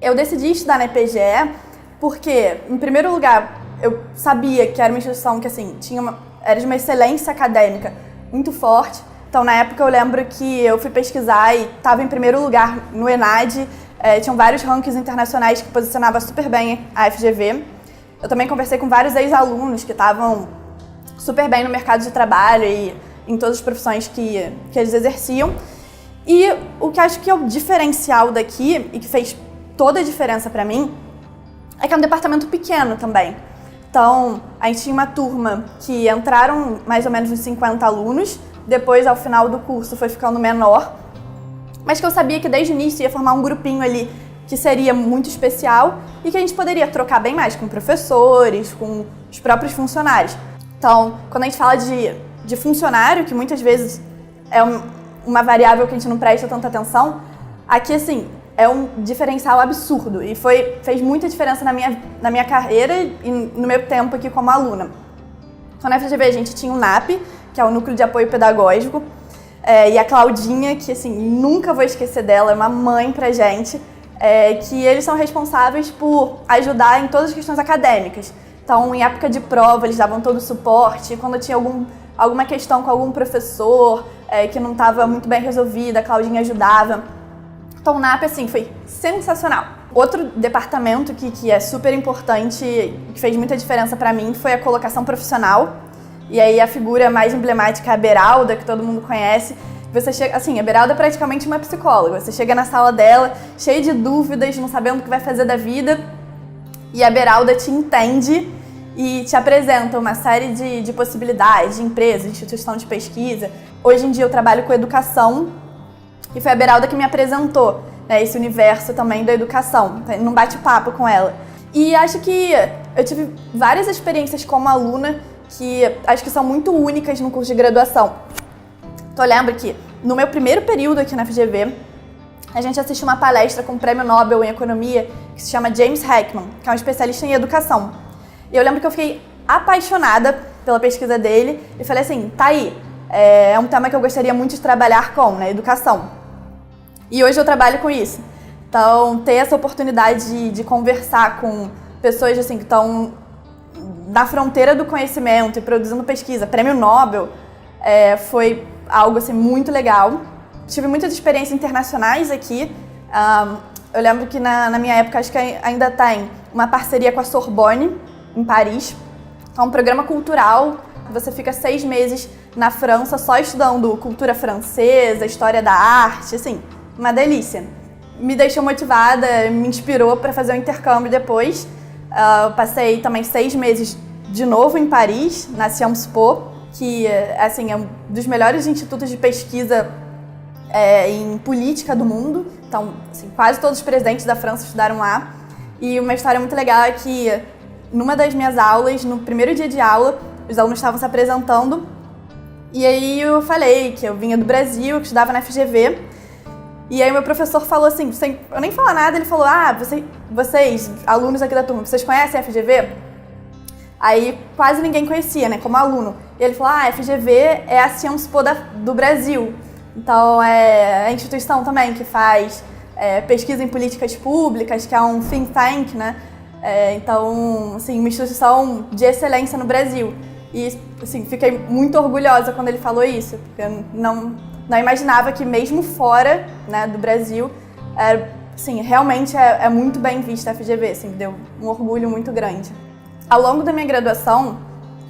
Eu decidi estudar na EPGE porque, em primeiro lugar, eu sabia que era uma instituição que assim, era de uma excelência acadêmica muito forte. Então, na época, eu lembro que eu fui pesquisar e estava em primeiro lugar no ENAD. Tinham vários rankings internacionais que posicionavam super bem a FGV. Eu também conversei com vários ex-alunos que estavam super bem no mercado de trabalho e em todas as profissões que eles exerciam. E o que acho que é o diferencial daqui e que fez toda a diferença para mim é que é um departamento pequeno também. Então, a gente tinha uma turma que entraram mais ou menos uns 50 alunos, depois, ao final do curso, foi ficando menor, mas que eu sabia que desde o início ia formar um grupinho ali que seria muito especial e que a gente poderia trocar bem mais com professores, com os próprios funcionários. Então, quando a gente fala de funcionário, que muitas vezes é uma variável que a gente não presta tanta atenção, aqui, assim, é um diferencial absurdo e fez muita diferença na minha carreira e no meu tempo aqui como aluna. Então, na FGV a gente tinha o NAP, que é o Núcleo de Apoio Pedagógico, e a Claudinha, que assim, nunca vou esquecer dela, é uma mãe pra gente, que eles são responsáveis por ajudar em todas as questões acadêmicas. Então, em época de prova, eles davam todo o suporte, quando tinha alguma questão com algum professor que não estava muito bem resolvida, a Claudinha ajudava. Então, o NAP, assim, foi sensacional. Outro departamento que é super importante, que fez muita diferença para mim, foi a colocação profissional. E aí a figura mais emblemática é a Beralda, que todo mundo conhece. Você chega, assim, a Beralda é praticamente uma psicóloga. Você chega na sala dela, cheio de dúvidas, não sabendo o que vai fazer da vida, e a Beralda te entende e te apresenta uma série de possibilidades, de empresas, de instituição de pesquisa. Hoje em dia eu trabalho com educação, e foi a Beralda que me apresentou, né, esse universo também da educação, num bate-papo com ela. E acho que eu tive várias experiências como aluna que acho que são muito únicas no curso de graduação. Então eu lembro que no meu primeiro período aqui na FGV, a gente assistiu uma palestra com o Prêmio Nobel em Economia, que se chama James Heckman, que é um especialista em educação. E eu lembro que eu fiquei apaixonada pela pesquisa dele e falei assim, tá aí, é um tema que eu gostaria muito de trabalhar com, né, educação. E hoje eu trabalho com isso. Então, ter essa oportunidade de conversar com pessoas assim, que estão na fronteira do conhecimento e produzindo pesquisa, Prêmio Nobel, foi algo assim, muito legal. Tive muitas experiências internacionais aqui. Eu lembro que na minha época, acho que ainda tem uma parceria com a Sorbonne, em Paris. É um programa cultural. Você fica 6 meses na França só estudando cultura francesa, história da arte, assim, uma delícia. Me deixou motivada, me inspirou para fazer o intercâmbio depois. Eu passei também 6 meses de novo em Paris, na Sciences Po, que assim, é um dos melhores institutos de pesquisa em política do mundo. Então, assim, quase todos os presidentes da França estudaram lá. E uma história muito legal é que, numa das minhas aulas, no primeiro dia de aula, os alunos estavam se apresentando. E aí eu falei que eu vinha do Brasil, que estudava na FGV. E aí o meu professor falou assim, sem eu nem falar nada, ele falou, vocês, alunos aqui da turma, vocês conhecem a FGV? Aí quase ninguém conhecia, né, como aluno. E ele falou, a FGV é a Sciences Po do Brasil. Então é a instituição também que faz pesquisa em políticas públicas, que é um think tank, né? Então, assim, uma instituição de excelência no Brasil. E, assim, fiquei muito orgulhosa quando ele falou isso, porque eu não imaginava que mesmo fora, né, do Brasil, assim, realmente é muito bem vista a FGV, assim, deu um orgulho muito grande. Ao longo da minha graduação,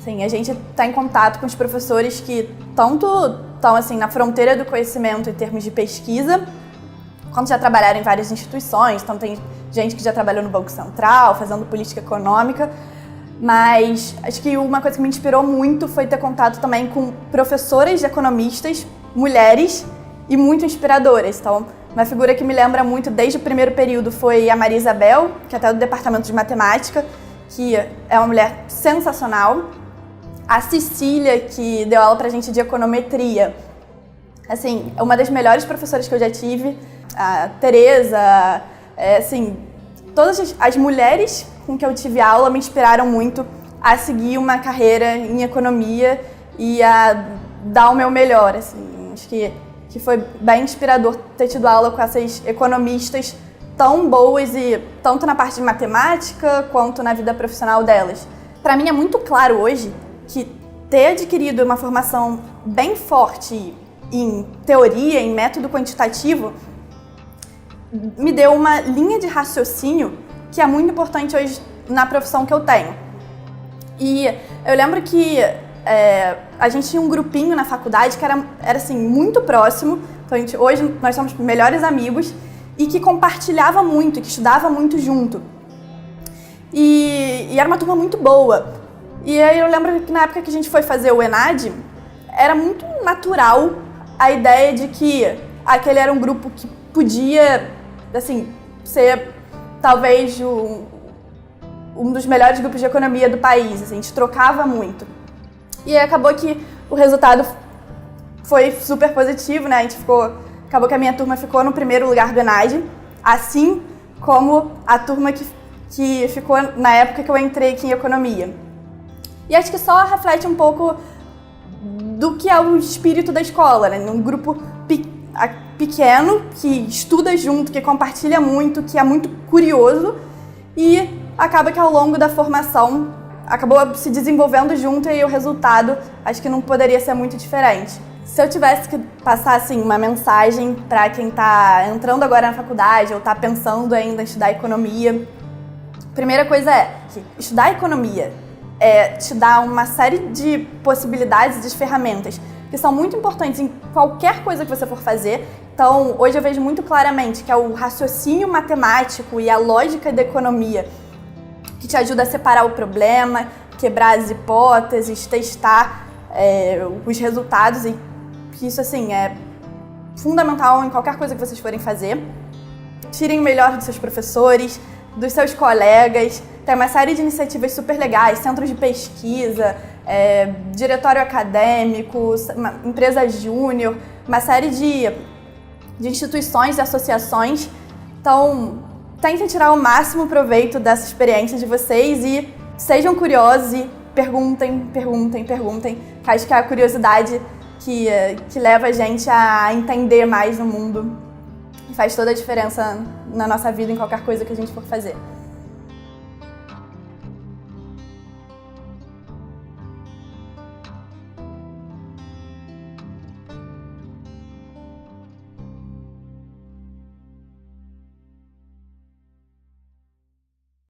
assim, a gente está em contato com os professores que tanto estão assim, na fronteira do conhecimento em termos de pesquisa, quanto já trabalharam em várias instituições. Então tem gente que já trabalhou no Banco Central, fazendo política econômica. Mas acho que uma coisa que me inspirou muito foi ter contato também com professoras economistas, mulheres e muito inspiradoras. Então, uma figura que me lembra muito desde o primeiro período foi a Maria Isabel, que é até do Departamento de Matemática, que é uma mulher sensacional. A Cecília, que deu aula pra gente de econometria. Assim, é uma das melhores professoras que eu já tive. A Tereza, assim, todas as mulheres com que eu tive aula me inspiraram muito a seguir uma carreira em economia e a dar o meu melhor, assim. Acho que foi bem inspirador ter tido aula com essas economistas tão boas, e tanto na parte de matemática quanto na vida profissional delas. Para mim é muito claro hoje que ter adquirido uma formação bem forte em teoria, em método quantitativo, me deu uma linha de raciocínio que é muito importante hoje na profissão que eu tenho. E eu lembro que a gente tinha um grupinho na faculdade que era assim, muito próximo. Então, hoje nós somos melhores amigos e que compartilhava muito, que estudava muito junto. E era uma turma muito boa. E aí eu lembro que na época que a gente foi fazer o ENAD, era muito natural a ideia de que aquele era um grupo que podia, assim, ser talvez um dos melhores grupos de economia do país. Assim, a gente trocava muito. E acabou que o resultado foi super positivo, né? Acabou que a minha turma ficou no primeiro lugar do ENAD, assim como a turma que ficou na época que eu entrei aqui em economia. E acho que só reflete um pouco do que é o espírito da escola, né? Um grupo pequeno, que estuda junto, que compartilha muito, que é muito curioso e acaba que ao longo da formação acabou se desenvolvendo junto e o resultado acho que não poderia ser muito diferente. Se eu tivesse que passar assim, uma mensagem para quem está entrando agora na faculdade ou está pensando ainda em estudar economia, a primeira coisa é que estudar economia te dá uma série de possibilidades e de ferramentas que são muito importantes em qualquer coisa que você for fazer. Então, hoje eu vejo muito claramente que é o raciocínio matemático e a lógica da economia que te ajuda a separar o problema, quebrar as hipóteses, testar os resultados, e que isso assim é fundamental em qualquer coisa que vocês forem fazer. Tirem o melhor dos seus professores, dos seus colegas. Tem uma série de iniciativas super legais, centros de pesquisa, diretório acadêmico, empresa júnior, uma série de instituições e associações. Então, tentem tirar o máximo proveito dessa experiência de vocês e sejam curiosos e perguntem, que acho que é a curiosidade que leva a gente a entender mais o mundo e faz toda a diferença na nossa vida em qualquer coisa que a gente for fazer.